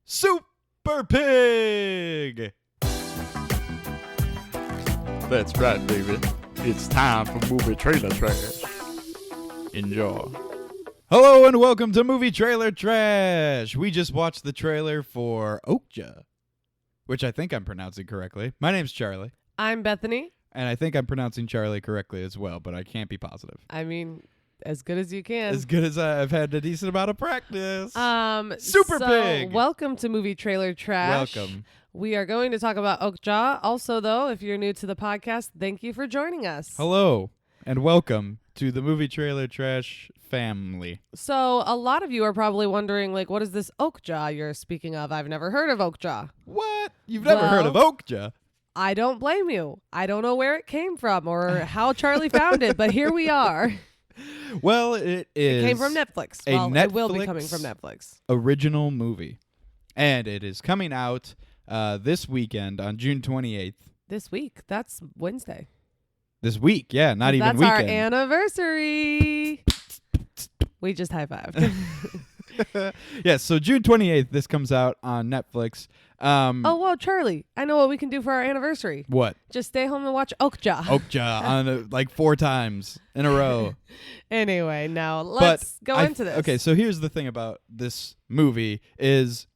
Super Pig. That's right, baby. It's time for movie trailer trash. Enjoy. Hello and welcome to Movie Trailer Trash. We just watched the trailer for Okja, which I think I'm pronouncing correctly. My name's Charlie. I'm Bethany. And I think I'm pronouncing Charlie correctly as well, but I can't be positive. I mean, as good as you can. As good as I've had a decent amount of practice. Super Pig. Welcome to Movie Trailer Trash. Welcome. We are going to talk about Okja. Also, though, if you're new to the podcast, thank you for joining us. Hello and welcome to the Movie Trailer Trash family. So, a lot of you are probably wondering, like, what is this Okja you're speaking of? I've never heard of Okja. What? You've never heard of Okja? I don't blame you. I don't know where it came from or how Charlie found it, but here we are. Well, it came from Netflix. It will be coming from Netflix. Original movie. And it is coming out this weekend on June 28th. This week. That's Wednesday. This week, yeah, not even That's weekend. Our anniversary. We just high-fived. Yeah, so June 28th, this comes out on Netflix. Oh, whoa, Charlie. I know what we can do for our anniversary. What? Just stay home and watch Okja. Okja on like 4 times in a row. Anyway, now let's go into this. Okay, so here's the thing about this movie is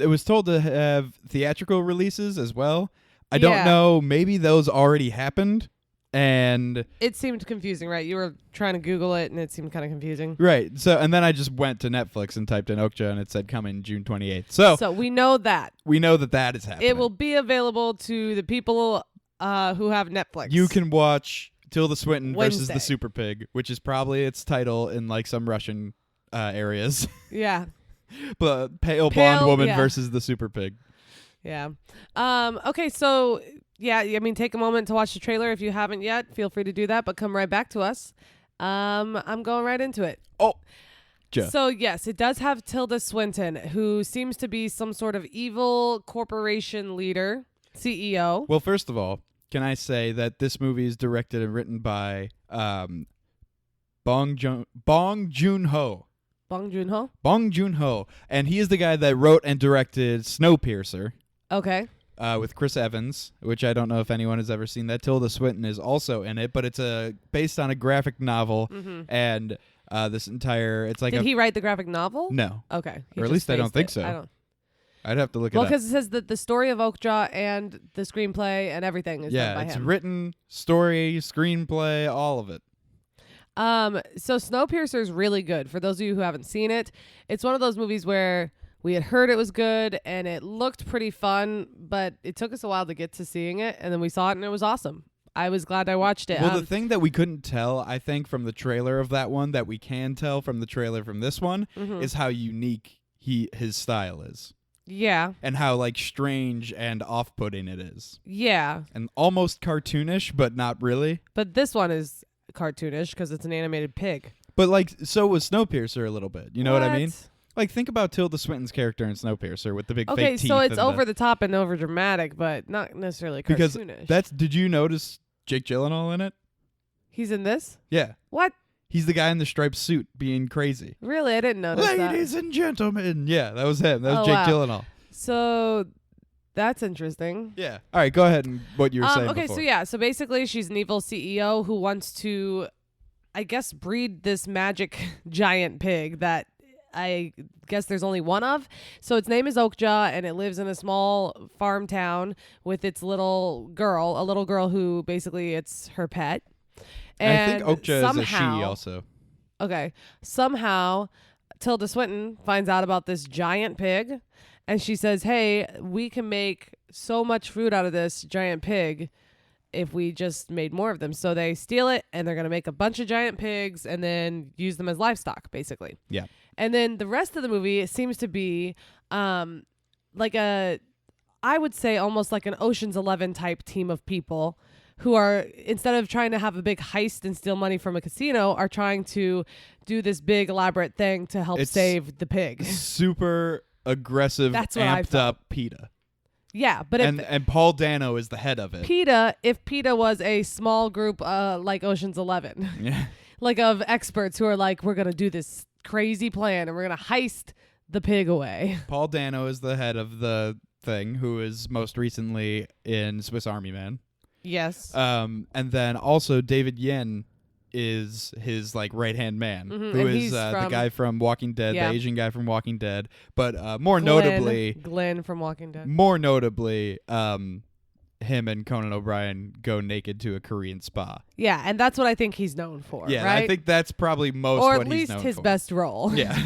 it was told to have theatrical releases as well. I don't know. Maybe those already happened. And it seemed confusing, right? You were trying to Google it, and it seemed kind of confusing. Right. So, and then I just went to Netflix and typed in Okja, and it said coming June 28th. So we know that. We know that is happening. It will be available to the people who have Netflix. You can watch Tilda Swinton Wednesday. versus the Super Pig, which is probably its title in like some Russian areas. Yeah. But pale blonde woman versus the Super Pig. Yeah. Okay, so... yeah, I mean, take a moment to watch the trailer. If you haven't yet, feel free to do that, but come right back to us. I'm going right into it. Oh, so yes, it does have Tilda Swinton, who seems to be some sort of evil corporation leader, CEO. Well, first of all, can I say that this movie is directed and written by Bong Joon-ho. Bong Joon-ho? Bong Joon-ho. And he is the guy that wrote and directed Snowpiercer. Okay. With Chris Evans, which I don't know if anyone has ever seen that. Tilda Swinton is also in it, but it's based on a graphic novel, and this entire it's like. Did he write the graphic novel? No. Okay. Or at least I don't think so. I'd have to look it up. Well, because it says that the story of Okja and the screenplay and everything is done by him. Yeah, it's written, story, screenplay, all of it. So Snowpiercer is really good. For those of you who haven't seen it, it's one of those movies where we had heard it was good and it looked pretty fun, but it took us a while to get to seeing it, and then we saw it and it was awesome. I was glad I watched it. Well, the thing that we couldn't tell, I think, from the trailer of that one that we can tell from the trailer from this one is how unique his style is. Yeah. And how like strange and off-putting it is. Yeah. And almost cartoonish, but not really. But this one is cartoonish because it's an animated pig. But like, so was Snowpiercer a little bit. You know what I mean? Like, think about Tilda Swinton's character in Snowpiercer with the big fake teeth. Okay, so it's over the top and over dramatic, but not necessarily cartoonish. Because did you notice Jake Gyllenhaal in it? He's in this? Yeah. What? He's the guy in the striped suit being crazy. Really? I didn't notice that. Ladies and gentlemen. Yeah, that was him. That was Jake Gyllenhaal. So that's interesting. Yeah. All right, go ahead and what you were saying okay, before. so basically she's an evil CEO who wants to, I guess, breed this magic giant pig that I guess there's only one of. So its name is Okja, and it lives in a small farm town with its little girl who basically it's her pet. And I think Okja is a she also. Okay. Somehow Tilda Swinton finds out about this giant pig, and she says, hey, we can make so much food out of this giant pig if we just made more of them. So they steal it, and they're going to make a bunch of giant pigs and then use them as livestock, basically. Yeah. And then the rest of the movie seems to be like I would say almost like an Ocean's 11 type team of people who are, instead of trying to have a big heist and steal money from a casino, are trying to do this big elaborate thing to help save the pig. Super aggressive, amped up PETA. Yeah, but and Paul Dano is the head of it. If PETA was a small group like Ocean's 11, yeah, like of experts who are like, we're gonna do this crazy plan and we're gonna heist the pig away. Paul Dano is the head of the thing, who is most recently in Swiss Army Man. Yes. And then also David Yen is his like right-hand man, who and is the guy from Walking Dead, Yeah. the Asian guy from Walking Dead. But more notably, Glenn from Walking Dead. Him and Conan O'Brien go naked to a Korean spa. Yeah, and that's what I think he's known for. Yeah, right? I think that's probably most or what at least he's known his for. best role. Yeah,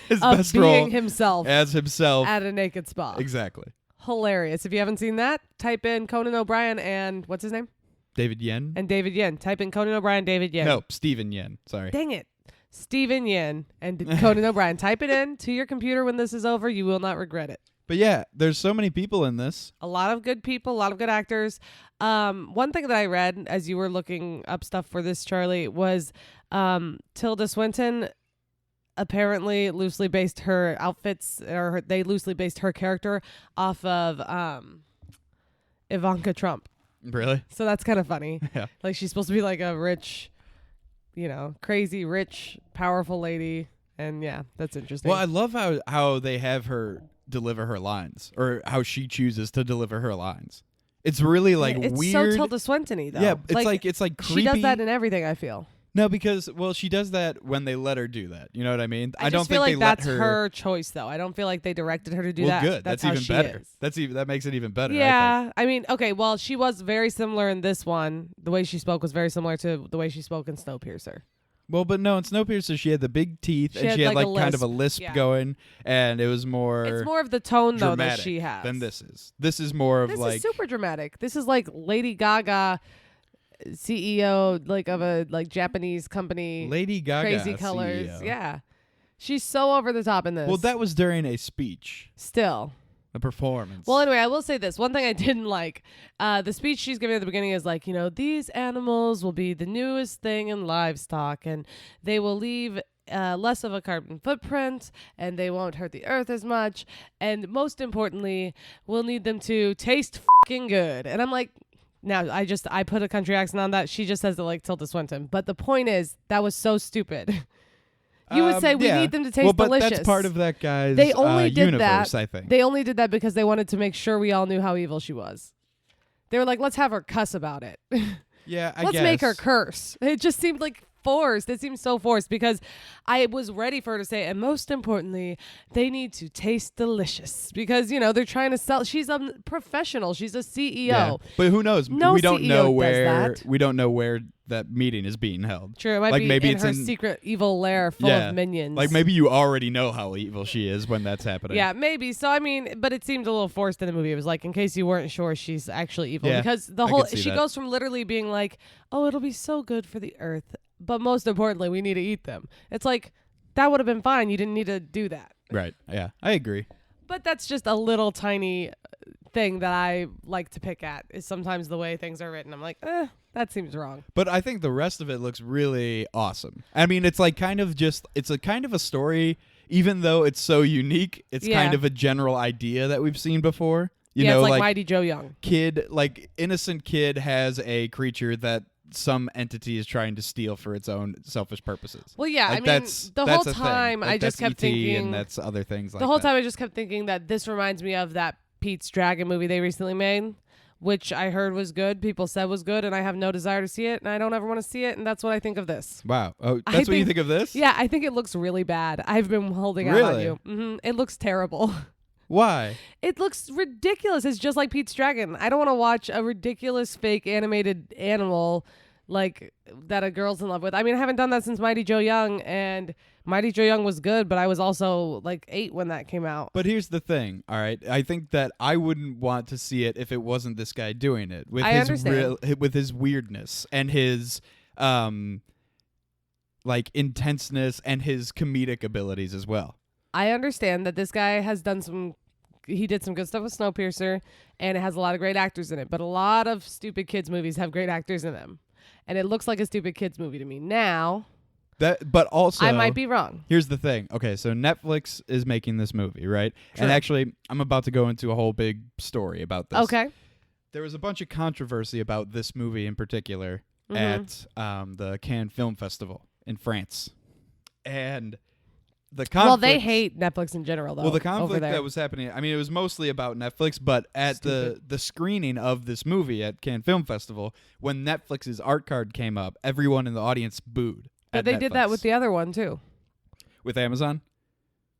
his of best being role himself as himself at a naked spa. Exactly. Hilarious. If you haven't seen that, type in Conan O'Brien and what's his name? David Yen. And David Yen. Type in Conan O'Brien, David Yen. No, Stephen Yen. Sorry. Dang it. Stephen Yen and Conan O'Brien. Type it in to your computer when this is over. You will not regret it. But yeah, there's so many people in this. A lot of good people, a lot of good actors. One thing that I read as you were looking up stuff for this, Charlie, was Tilda Swinton apparently loosely based her outfits, or they loosely based her character off of Ivanka Trump. Really? So that's kind of funny. Yeah. Like she's supposed to be like a rich, crazy, rich, powerful lady. And yeah, that's interesting. Well, I love how they have her deliver her lines, or how she chooses to deliver her lines. It's really like it's weird. so Tilda Swinton-y though. Yeah, it's like creepy. She does that in everything, I feel. No, because she does that when they let her do that. You know what I mean? I don't just feel think like they that's let her choice, though. I don't feel like they directed her to do well, that. good. That's even how she better. is. That makes it even better. Yeah, I mean, okay. Well, she was very similar in this one. The way she spoke was very similar to the way she spoke in Snowpiercer. Well, but no, in Snowpiercer she had the big teeth She and had she had like like a kind of a lisp. lisp going, and it was more. It's more of the tone though that dramatic she has than this is. This is more of This like is super dramatic. This is like Lady Gaga, CEO like of a like Japanese company. Lady Gaga, crazy colors. CEO. Yeah, she's so over the top in this. Well, that was during a speech, still. a performance. Well, anyway, I will say this. One thing I didn't like, the speech she's giving at the beginning is like, these animals will be the newest thing in livestock, and they will leave less of a carbon footprint, and they won't hurt the earth as much, and most importantly, we'll need them to taste fucking good. And I'm like, now I put a country accent on that. She just says it like Tilda Swinton. But the point is, that was so stupid. You would say we need them to taste but delicious. that's part of that guy's They only did universe, that. I think. They only did that because they wanted to make sure we all knew how evil she was. They were like, let's have her cuss about it. Yeah, I let's guess. make her curse. It just seemed like forced. It seemed so forced because I was ready for her to say, and most importantly, they need to taste delicious because, they're trying to sell. She's a professional. She's a CEO. Yeah. But who knows? No we don't CEO know does where that. we don't know where that meeting is being held. True, it might Like, be maybe in it's her in- secret evil lair full of minions. Like maybe you already know how evil she is when that's happening. Yeah, maybe. So I mean, but it seemed a little forced in the movie. It was like, in case you weren't sure, she's actually evil Yeah, because the I whole could see she that. goes from literally being like, "Oh, it'll be so good for the earth," but most importantly, we need to eat them. It's like that would have been fine. You didn't need to do that. Right. Yeah, I agree. But that's just a little tiny thing that I like to pick at. Is sometimes the way things are written. I'm like, that seems wrong. But I think the rest of it looks really awesome. I mean, it's like it's a kind of a story, even though it's so unique. It's Yeah. kind of a general idea that we've seen before. You Yeah, know, it's like Mighty Joe Young. Innocent kid has a creature that some entity is trying to steal for its own selfish purposes. Well, yeah, Like, I mean, that's the a whole thing. time Like, I just that's kept E.T. thinking. and that's other things like The whole that. time I just kept thinking that this reminds me of that Pete's Dragon movie they recently made, which I heard was good. People said was good, and I have no desire to see it, and I don't ever want to see it, and that's what I think of this. Wow. Oh, I that's what you think- think of this? Yeah, I think it looks really bad. I've been holding out on Really? you. It looks terrible. Why? It looks ridiculous. It's just like Pete's Dragon. I don't want to watch a ridiculous fake animated animal like that a girl's in love with. I mean, I haven't done that since Mighty Joe Young, and Mighty Joe Young was good, but I was also like 8 when that came out. But here's the thing, all right? I think that I wouldn't want to see it if it wasn't this guy doing it. With I his understand. with his weirdness and his like intenseness and his comedic abilities as well. I understand that this guy has done he did some good stuff with Snowpiercer, and it has a lot of great actors in it, but a lot of stupid kids movies have great actors in them. And it looks like a stupid kids movie to me. Now, But also I might be wrong. Here's the thing. Okay, so Netflix is making this movie, right? Sure. And actually, I'm about to go into a whole big story about this. Okay. There was a bunch of controversy about this movie in particular at the Cannes Film Festival in France. And the conflict. Well, they hate Netflix in general, though. Well, the over conflict there. that was happening, I mean, it was mostly about Netflix, but at the screening of this movie at Cannes Film Festival, when Netflix's art card came up, everyone in the audience booed. But they did that with the other one, too. With Amazon?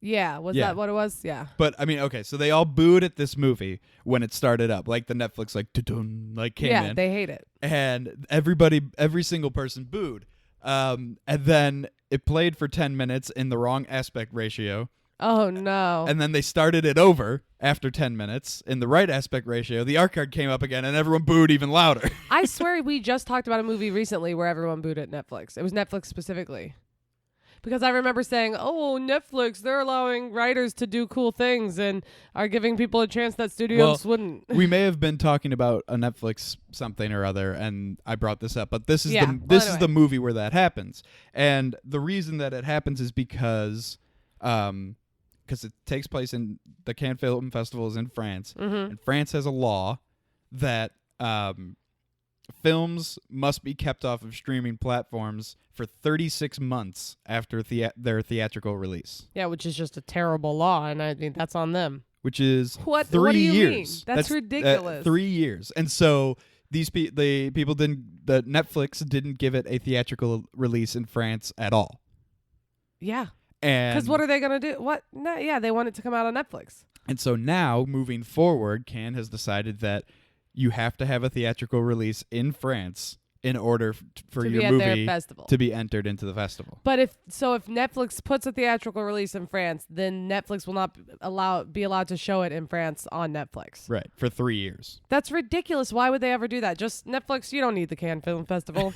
Yeah. Was that what it was? Yeah. But, I mean, okay, so they all booed at this movie when it started up. Like, the Netflix, like, dun came in. Yeah, they hate it. And every single person booed. And then it played for 10 minutes in the wrong aspect ratio. Oh, no. And then they started it over after 10 minutes in the right aspect ratio. The art card came up again, and everyone booed even louder. I swear we just talked about a movie recently where everyone booed at Netflix. It was Netflix specifically. Because I remember saying, oh, Netflix, they're allowing writers to do cool things and are giving people a chance that studios wouldn't. We may have been talking about a Netflix something or other, and I brought this up. But this is is the movie where that happens. And the reason that it happens is because it takes place in the Cannes Film Festival is in France. Mm-hmm. And France has a law that films must be kept off of streaming platforms for 36 months after their theatrical release. Yeah, which is just a terrible law, and I mean, that's on them. Which is 3 years. What do you mean? That's ridiculous. 3 years. And so the Netflix didn't give it a theatrical release in France at all. Yeah. Because what are they going to do? What? No, yeah, they want it to come out on Netflix. And so now, moving forward, Cannes has decided that you have to have a theatrical release in France in order for your movie to be entered into the festival. But if Netflix puts a theatrical release in France, then Netflix will not be allowed to show it in France on Netflix. Right, for 3 years. That's ridiculous. Why would they ever do that? Just Netflix, you don't need the Cannes Film Festival.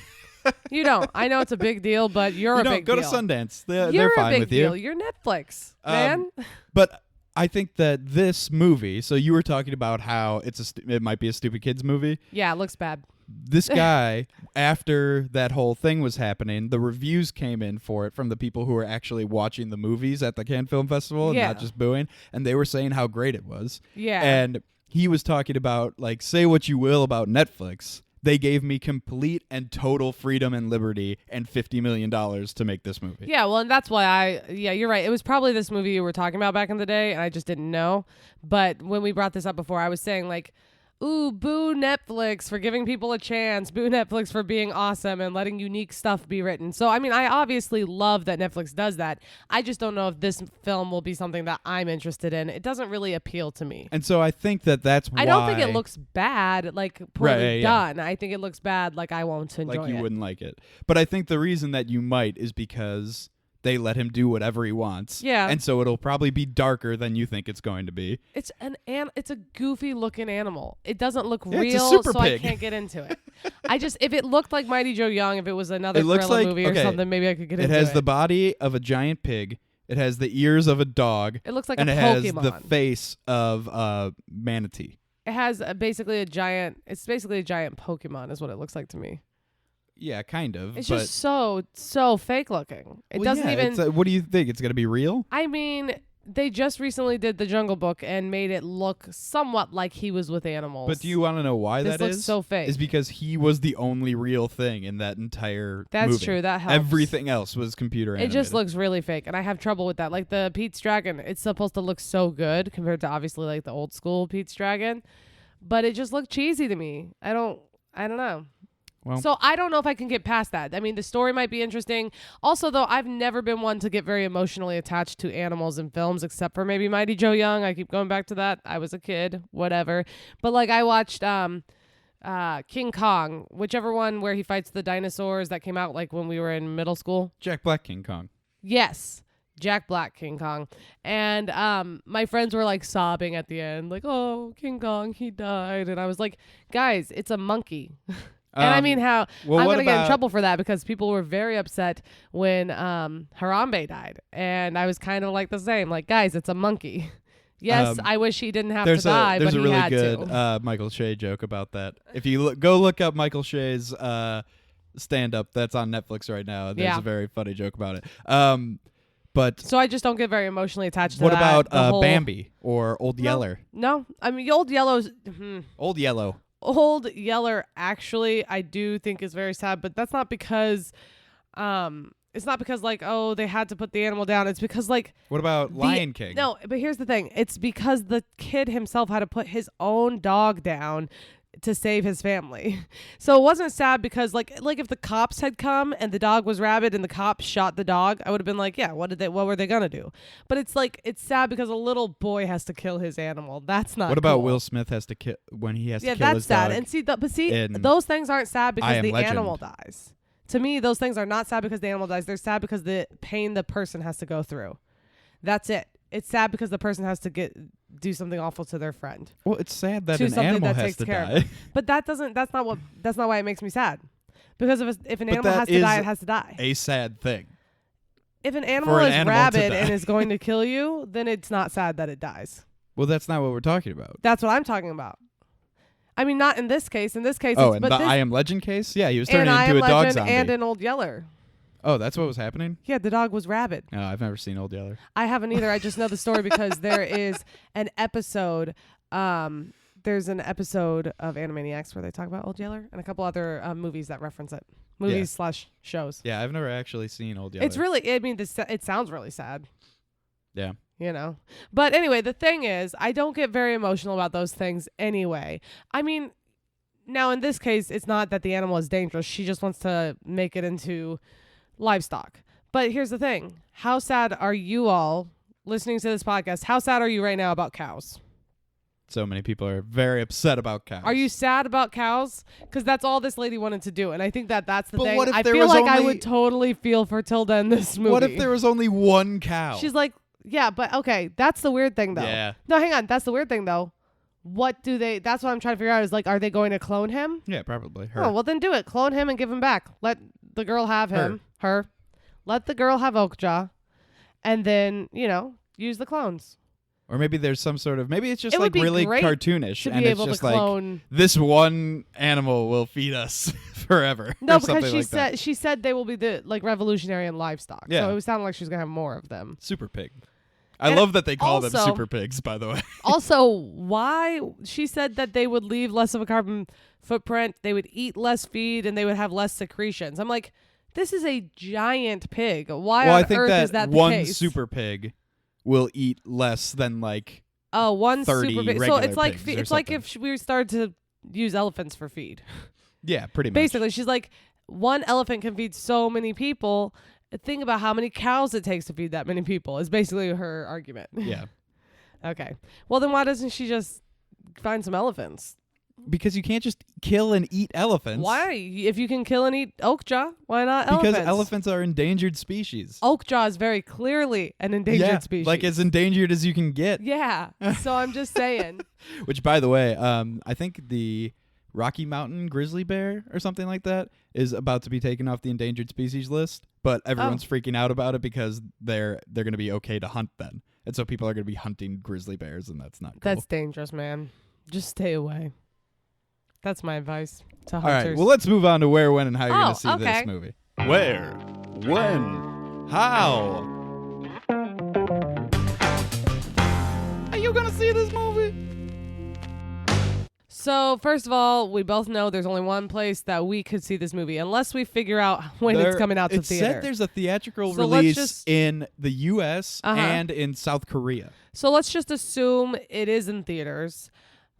You don't. I know it's a big deal, but you're a big deal. Go to Sundance. They're fine with you. You're Netflix, man. But I think that this movie, so you were talking about how it might be a stupid kids movie. Yeah, it looks bad. This guy, after that whole thing was happening, the reviews came in for it from the people who were actually watching the movies at the Cannes Film Festival and not just booing, and they were saying how great it was. Yeah. And he was talking about, like, say what you will about Netflix. They gave me complete and total freedom and liberty and $50 million to make this movie. Yeah, well, and that's why you're right. It was probably this movie you were talking about back in the day, and I just didn't know. But when we brought this up before, I was saying, like, ooh, boo Netflix for giving people a chance. Boo Netflix for being awesome and letting unique stuff be written. So, I mean, I obviously love that Netflix does that. I just don't know if this film will be something that I'm interested in. It doesn't really appeal to me. And so I think that's why. I don't think it looks bad, like poorly done. I think it looks bad, like I won't enjoy it. Like you wouldn't like it. But I think the reason that you might is because they let him do whatever he wants. Yeah. And so it'll probably be darker than you think it's going to be. It's it's a goofy looking animal. It doesn't look real, it's a super so pig. I can't get into it. If it looked like Mighty Joe Young, if it was another thriller movie or something, maybe I could get into it. It has the body of a giant pig. It has the ears of a dog. It looks like and a it Pokemon. has the face of a manatee. It has basically a giant Pokemon is what it looks like to me. Yeah, kind of. It's just so fake looking. It doesn't even. What do you think? It's going to be real? I mean, they just recently did The Jungle Book and made it look somewhat like he was with animals. But do you want to know why this that looks so fake. Is because he was the only real thing in that entire That's movie. true. That helps. Everything else was computer animated. It just looks really fake, and I have trouble with that. Like the Pete's Dragon, it's supposed to look so good compared to obviously like the old school Pete's Dragon, but it just looked cheesy to me. I don't know. Well, so I don't know if I can get past that. I mean, the story might be interesting. Also, though, I've never been one to get very emotionally attached to animals in films, except for maybe Mighty Joe Young. I keep going back to that. I was a kid, whatever. But like I watched King Kong, whichever one where he fights the dinosaurs that came out like when we were in middle school. Jack Black King Kong. Yes. Jack Black King Kong. And my friends were like sobbing at the end, like, oh, King Kong, he died. And I was like, guys, it's a monkey. And I mean, I'm going to get in trouble for that because people were very upset when Harambe died. And I was kind of like the same. Like, guys, it's a monkey. Yes, I wish he didn't have to die, but he had to. There's a really good Michael Shea joke about that. If you go look up Michael Shea's stand-up that's on Netflix right now, there's a very funny joke about it. But so I just don't get very emotionally attached to what that. What about Bambi or Old Yeller? No, I mean, Old Yellow's... Old Yellow. Old Yeller, actually, I do think is very sad, but that's not because It's not because like, oh, they had to put the animal down. It's because like What about Lion King? No, but here's the thing. It's because the kid himself had to put his own dog down to save his family. So it wasn't sad because like if the cops had come and the dog was rabid and the cops shot the dog, I would have been like, yeah, what were they gonna do? But it's like it's sad because a little boy has to kill his animal. That's not What about cool. Will Smith has to kill when he has to kill that's his sad. dog? And see, those things aren't sad because the Legend. animal dies. To me, those things are not sad because the animal dies. They're sad because the pain the person has to go through. That's it. It's sad because the person has to do something awful to their friend. Well, it's sad that To an something animal that has takes to care of die. it. But that's not why it makes me sad. Because if an But animal that has to is die, it has to die. A sad thing. If an animal an is animal to rabid die. and is going to kill you, then it's not sad that it dies. Well, that's not what we're talking about. That's what I'm talking about. I mean, not in this case. In this case, Oh, it's, and but the this, I Am Legend case? Yeah, he was and turning I into Am a dog Legend zombie. and an Old Yeller. Oh, that's what was happening? Yeah, the dog was rabid. No, I've never seen Old Yeller. I haven't either. I just know the story because there is an episode. There's an episode of Animaniacs where they talk about Old Yeller and a couple other movies that reference it. Movies/shows. Yeah, I've never actually seen Old Yeller. It's really, I mean, it sounds really sad. Yeah. You know? But anyway, the thing is, I don't get very emotional about those things anyway. I mean, now in this case, it's not that the animal is dangerous. She just wants to make it into livestock. But here's the thing. How sad are you all listening to this podcast? How sad are you right now about cows? So many people are very upset about cows. Are you sad about cows? Because that's all this lady wanted to do. And I think that's the But thing. what if I there feel was like I only- would totally feel for Tilda in this movie. What if there was only one cow? She's like, yeah, but okay. That's the weird thing, though. Yeah. No, hang on. That's the weird thing, though. That's what I'm trying to figure out is like, are they going to clone him? Yeah, probably. Her. Oh, well, then do it. Clone him and give him back. Let the girl have him. Her. Let the girl have Okja. And then, use the clones. Or maybe there's some sort of, maybe it's just It would like be really great cartoonish. To And be it's able to just like, clone. this one animal will feed us forever. No, or because something like that. she said they will be the like revolutionary in livestock. Yeah. So it sounded like she's going to have more of them. Super pig. I And love that they call them also- super pigs, by the way. Also, why she said that they would leave less of a carbon footprint, they would eat less feed, and they would have less secretions. I'm like, this is a giant pig. Why Well, on I think earth that is that the one case? super pig will eat less than like one 30 super pig. So regular it's like pigs or it's like something. if we started to use elephants for feed. yeah, pretty much. Basically, she's like, one elephant can feed so many people. Think about how many cows it takes to feed that many people is basically her argument. Yeah. Okay. Well, then why doesn't she just find some elephants? Because you can't just kill and eat elephants. Why? If you can kill and eat Okja, why not Because elephants? elephants are endangered species. Okja is very clearly an endangered species. Like as endangered as you can get. Yeah. So I'm just saying. Which, by the way, I think the Rocky Mountain grizzly bear or something like that is about to be taken off the endangered species list, but everyone's freaking out about it because they're going to be okay to hunt then. And so people are going to be hunting grizzly bears, and that's not cool. That's dangerous, man. Just stay away. That's my advice to All hunters. right, well, let's move on to where, when, and how you're going Oh, to see okay. this movie. Where, when, how? Are you going to see this movie? So, first of all, we both know there's only one place that we could see this movie, unless we figure out when it's coming out to it theater. said there's a theatrical So let's release just- in the U.S. and in South Korea. So let's just assume it is in theaters.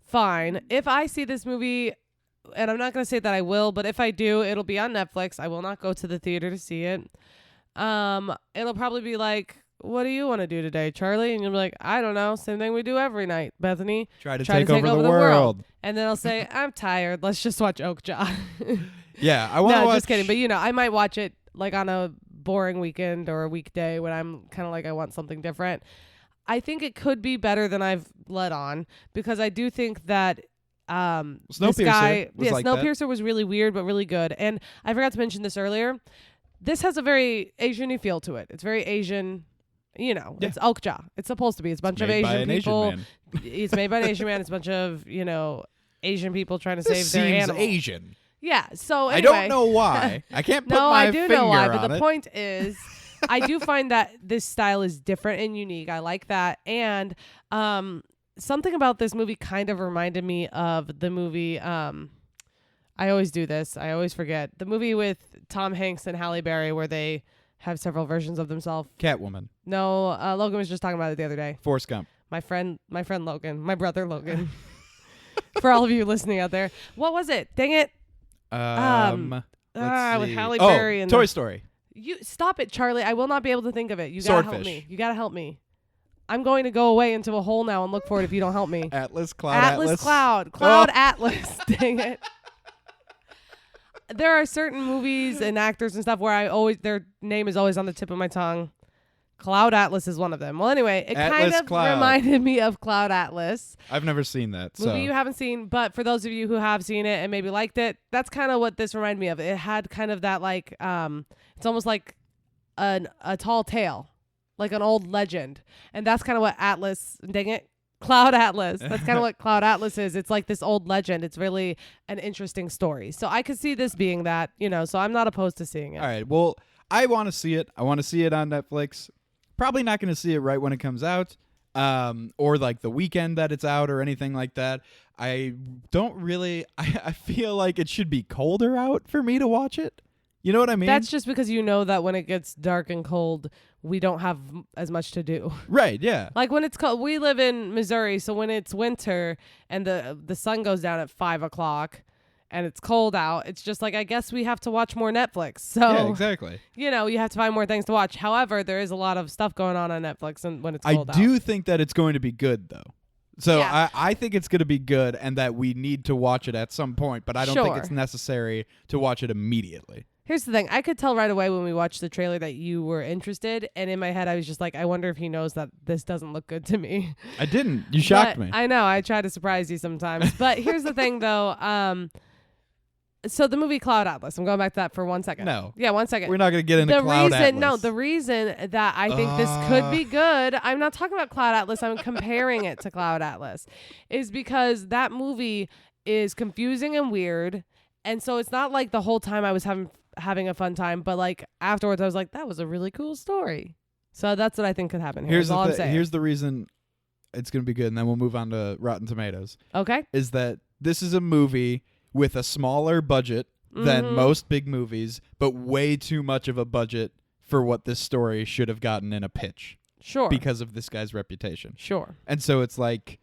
Fine. If I see this movie, and I'm not going to say that I will, but if I do, it'll be on Netflix. I will not go to the theater to see it. It'll probably be like, what do you want to do today, Charlie? And you'll be like, I don't know. Same thing we do every night, Bethany. Try to Try take to take over over the the world. And then I'll say, I'm tired. Let's just watch Okja. Yeah, I want to No, watch. just kidding. But, I might watch it like on a boring weekend or a weekday when I'm kind of like I want something different. I think it could be better than I've let on because I do think that this Snowpiercer guy, was like that. Snowpiercer was really weird but really good. And I forgot to mention this earlier. This has a very Asian-y feel to it. It's very Asian. It's Okja. It's supposed to be. It's a bunch of made by Asian an people. Asian man. It's made by an Asian man. It's a bunch of, Asian people trying to This save their seems animal. Asian. Yeah. So anyway. I don't know why. I can't put No, my I do finger know why, on but the it. point is, I do find that this style is different and unique. I like that, and something about this movie kind of reminded me of the movie. I always do this. I always forget the movie with Tom Hanks and Halle Berry where they have several versions of themselves. Catwoman. No, Logan was just talking about it the other day. Forrest Gump. My friend Logan, my brother Logan. For all of you listening out there, what was it? Dang it! Let's with see. Halle Berry and Toy Story. You stop it, Charlie. I will not be able to think of it. You gotta help me. You gotta help me. I'm going to go away into a hole now and look for it if you don't help me. Atlas Cloud Atlas. Dang it. There are certain movies and actors and stuff where their name is always on the tip of my tongue. Cloud Atlas is one of them. Well, anyway, it kind of reminded me of Cloud Atlas. I've never seen that. Movie you haven't seen, but for those of you who have seen it and maybe liked it, that's kind of what this reminded me of. It had kind of that like, it's almost like a tall tale, like an old legend. And that's kind of what Cloud Atlas. That's kind of what Cloud Atlas is. It's like this old legend. It's really an interesting story. So I could see this being that, so I'm not opposed to seeing it. All right. Well, I want to see it. I want to see it on Netflix. Probably not going to see it right when it comes out, or like the weekend that it's out or anything like that. I don't really, I feel like it should be colder out for me to watch it. You know what I mean? That's just because that when it gets dark and cold, we don't have as much to do. Right, yeah. Like when it's cold, we live in Missouri, so when it's winter and the sun goes down at 5:00 and it's cold out, it's just like, I guess we have to watch more Netflix. So yeah, exactly. You have to find more things to watch. However, there is a lot of stuff going on Netflix and when it's cold out. I do think that it's going to be good though. So yeah. I think it's going to be good and that we need to watch it at some point, but I don't think it's necessary to watch it immediately. Here's the thing. I could tell right away when we watched the trailer that you were interested. And in my head, I was just like, I wonder if he knows that this doesn't look good to me. I didn't. You shocked me. I know. I try to surprise you sometimes. But here's the thing, though. So the movie Cloud Atlas. I'm going back to that for 1 second. No. Yeah, 1 second. We're not going to get into Cloud Atlas. No, the reason that I think this could be good, I'm not talking about Cloud Atlas. I'm comparing it to Cloud Atlas, is because that movie is confusing and weird. And so it's not like the whole time I was having a fun time, but like afterwards I was like, that was a really cool story. So that's what I think could happen here. Here's all I'm saying. Here's the reason it's going to be good, and then we'll move on to Rotten Tomatoes. Okay. Is that this is a movie with a smaller budget than most big movies, but way too much of a budget for what this story should have gotten in a pitch. Sure. Because of this guy's reputation. Sure. And so it's like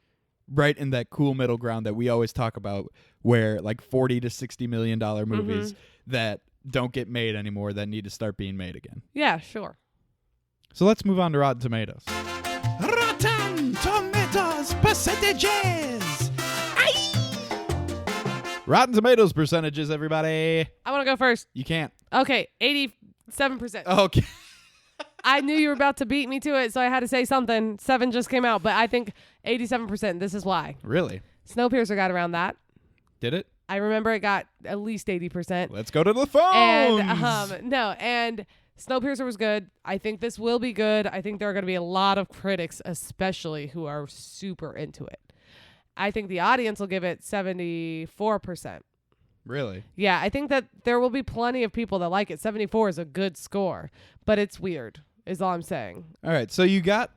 right in that cool middle ground that we always talk about, where like $40 to $60 million movies that don't get made anymore that need to start being made again. Yeah, sure. So let's move on to Rotten Tomatoes. Rotten Tomatoes percentages. Rotten Tomatoes percentages, everybody. I want to go first. You can't. Okay, 87%. Okay. I knew you were about to beat me to it, so I had to say something. 7 just came out, but I think 87%. This is why. Really? Snowpiercer got around that. Did it? I remember it got at least 80%. Let's go to the phones. And Snowpiercer was good. I think this will be good. I think there are going to be a lot of critics, especially who are super into it. I think the audience will give it 74%. Really? Yeah, I think that there will be plenty of people that like it. 74 is a good score, but it's weird, is all I'm saying. All right, so you got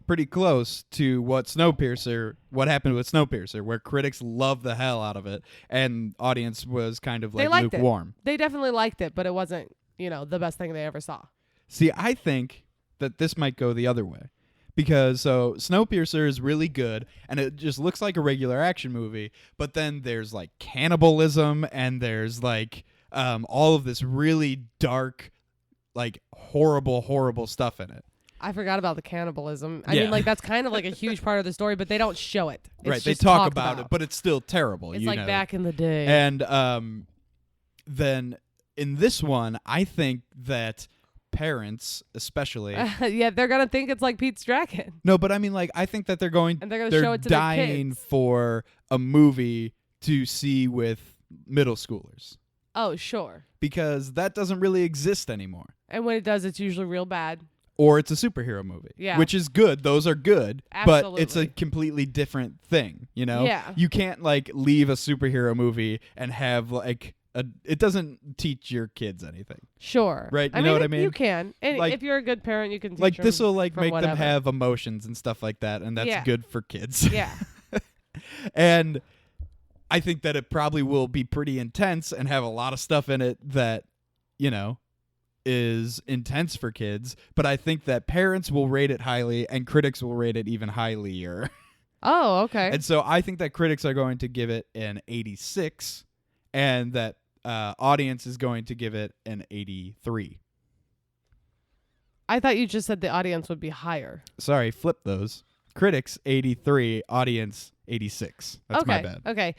pretty close to what happened with Snowpiercer, where critics loved the hell out of it, and audience was kind of like lukewarm. They definitely liked it, but it wasn't, the best thing they ever saw. See, I think that this might go the other way. Because Snowpiercer is really good, and it just looks like a regular action movie, but then there's like cannibalism, and there's like all of this really dark, like horrible stuff in it. I forgot about the cannibalism. I mean, like that's kind of like a huge part of the story, but they don't show it. It's right, they just talk about it, but it's still terrible. It's like back in the day. And then in this one, I think that parents especially they're gonna think it's like Pete's Dragon. No, but I mean, like, I think that they're show it to dying their kids. for a movie to see with middle schoolers. Oh, sure. Because that doesn't really exist anymore. And when it does, it's usually real bad. Or it's a superhero movie. Yeah. Which is good. Those are good. Absolutely. But it's a completely different thing, Yeah. You can't like leave a superhero movie and have like it doesn't teach your kids anything. Sure. Right? You know what I mean? You can. And like, if you're a good parent, you can teach like them this will like from make whatever. them have emotions and stuff like that, and that's good for kids. Yeah. And I think that it probably will be pretty intense and have a lot of stuff in it that, is intense for kids, but I think that parents will rate it highly and critics will rate it even highlier. Oh, okay. And so I think that critics are going to give it an 86 and that audience is going to give it an 83. I thought you just said the audience would be higher. Sorry, flip those. Critics 83, audience 86. That's my bad. Okay.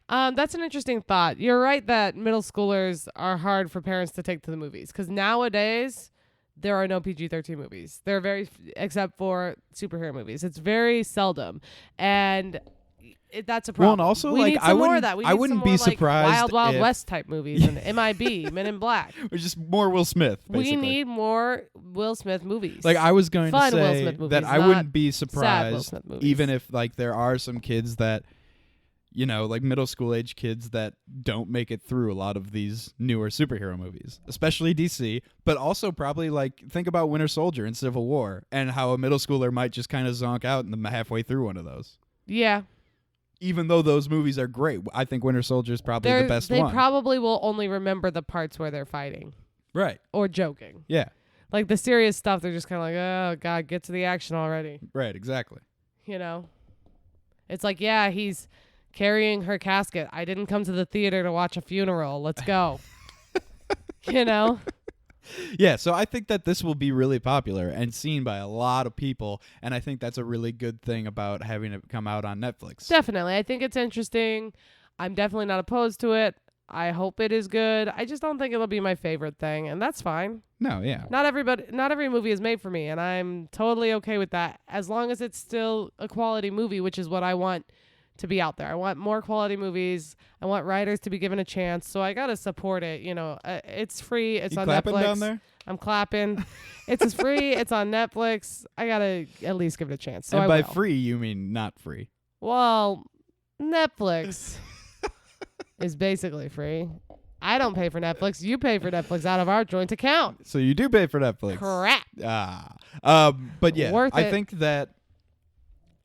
That's an interesting thought. You're right that middle schoolers are hard for parents to take to the movies because nowadays there are no PG-13 movies. There are except for superhero movies. It's very seldom, and that's a problem. Well, and also, we need some more of that. We I need wouldn't some be more, surprised Wild Wild if- West type movies and MIB, Men in Black. Or just more Will Smith, basically. We need more Will Smith movies. Like, I was going to Fun Will say Smith movies, that I not wouldn't be sad Will surprised, Smith movies. even if, like, there are some kids that, you know, like middle school age kids that don't make it through a lot of these newer superhero movies, especially DC, but also probably, like, think about Winter Soldier and Civil War and how a middle schooler might just kind of zonk out in the halfway through one of those. Yeah. Even though those movies are great, I think Winter Soldier is probably the best They one. probably will only remember the parts where they're fighting. Right. Or joking. Yeah. Like the serious stuff, they're just kind of like, oh, God, get to the action already. Right, exactly. You know? It's like, yeah, he's carrying her casket. I didn't come to the theater to watch a funeral. Let's go. You know? Yeah, so I think that this will be really popular and seen by a lot of people, and I think that's a really good thing about having it come out on Netflix. Definitely. I think it's interesting. I'm definitely not opposed to it. I hope it is good. I just don't think it'll be my favorite thing, and that's fine. No, yeah. Not every movie is made for me, and I'm totally okay with that as long as it's still a quality movie, which is what I want to be out there. I want more quality movies. I want writers to be given a chance, so I gotta support it. You know, it's free. It's You on clapping Netflix. down there? I'm clapping. It's free. It's on Netflix. I gotta at least give it a chance. So And I by will. free, you mean not free. Well, Netflix is basically free. I don't pay for Netflix. You pay for Netflix out of our joint account. So you do pay for Netflix. Crap. But yeah, Worth I it. think that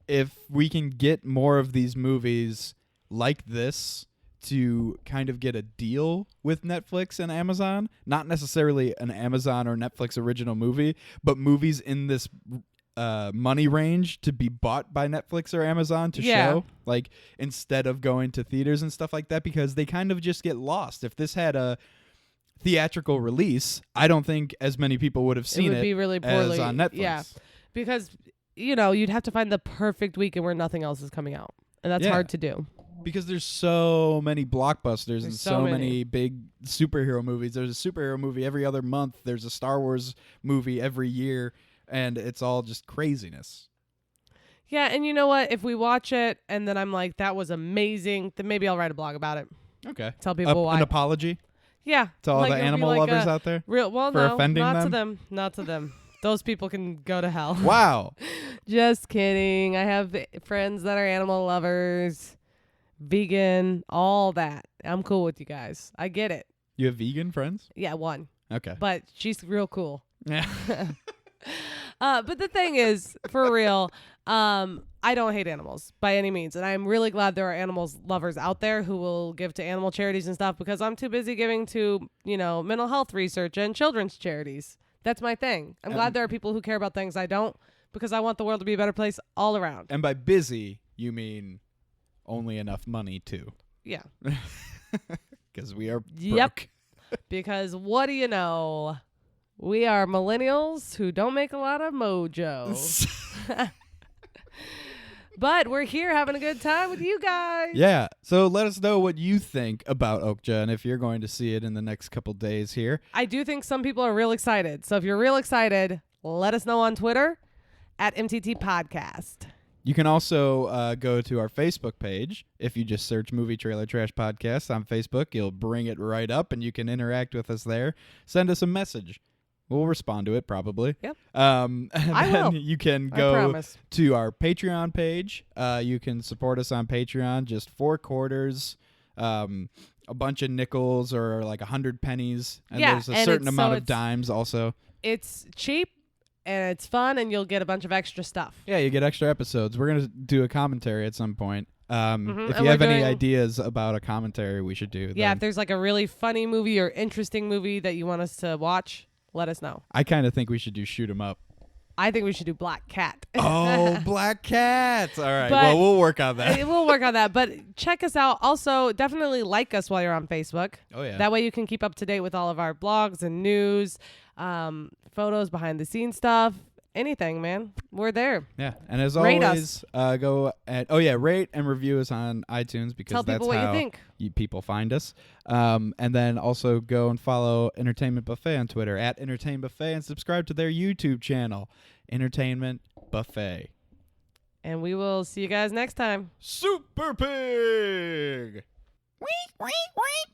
if we can get more of these movies like this to kind of get a deal with Netflix and Amazon, not necessarily an Amazon or Netflix original movie, but movies in this money range to be bought by Netflix or Amazon to show, like, instead of going to theaters and stuff like that, because they kind of just get lost. If this had a theatrical release, I don't think as many people would have seen It would be really poorly as on Netflix. Yeah, because you know you'd have to find the perfect weekend where nothing else is coming out, and that's Yeah. hard to do. Because there's so many blockbusters and There's so so many many big superhero movies. There's a superhero movie every other month. There's a Star Wars movie every year, and it's all just craziness. Yeah, and you know what? If we watch it and then I'm like, that was amazing, then maybe I'll write a blog about it. Okay. Tell people why. An apology Yeah. to all like, the it'll be animal like lovers a out there? Well, for no, offending not them? to them. Not to them. Those people can go to hell. Wow. Just kidding. I have friends that are animal lovers, vegan, all that. I'm cool with you guys. I get it. You have vegan friends? Yeah, one. Okay. But she's real cool. Yeah. But the thing is, for real, I don't hate animals by any means. And I'm really glad there are animals lovers out there who will give to animal charities and stuff because I'm too busy giving to, mental health research and children's charities. That's my thing. I'm glad there are people who care about things I don't because I want the world to be a better place all around. And by busy, you mean only enough money too. Yeah. Because we are broke. Yep. Because what do you know? We are millennials who don't make a lot of mojo. But we're here having a good time with you guys. Yeah. So let us know what you think about Okja and if you're going to see it in the next couple days here. I do think some people are real excited. So if you're real excited, let us know on Twitter at MTT Podcast. You can also go to our Facebook page. If you just search Movie Trailer Trash Podcast on Facebook, you'll bring it right up and you can interact with us there. Send us a message. We'll respond to it probably. Yep. And I then will. you can I go promise. to our Patreon page. You can support us on Patreon, just 4 quarters, a bunch of nickels or like 100 pennies. And Yeah, there's a and certain it's- amount so of it's- dimes also. It's cheap and it's fun and you'll get a bunch of extra stuff. Yeah, you get extra episodes. We're going to do a commentary at some point. If And you we're have any doing- ideas about a commentary we should do. Yeah, then if there's like a really funny movie or interesting movie that you want us to watch, let us know. I kind of think we should do shoot 'em up. I think we should do Black Cat. Oh, Black Cat. All right. But well, we'll work on that. We'll work on that. But check us out. Also, definitely like us while you're on Facebook. Oh, yeah. That way you can keep up to date with all of our blogs and news, photos, behind the scenes stuff, anything, man. We're there. Yeah. And as Rate always, go at, rate and review us on iTunes because Tell that's people what how you think. People find us. And then also go and follow Entertainment Buffet on Twitter at Entertainment Buffet and subscribe to their YouTube channel, Entertainment Buffet. And we will see you guys next time. Super Pig! Wee, wee, wee.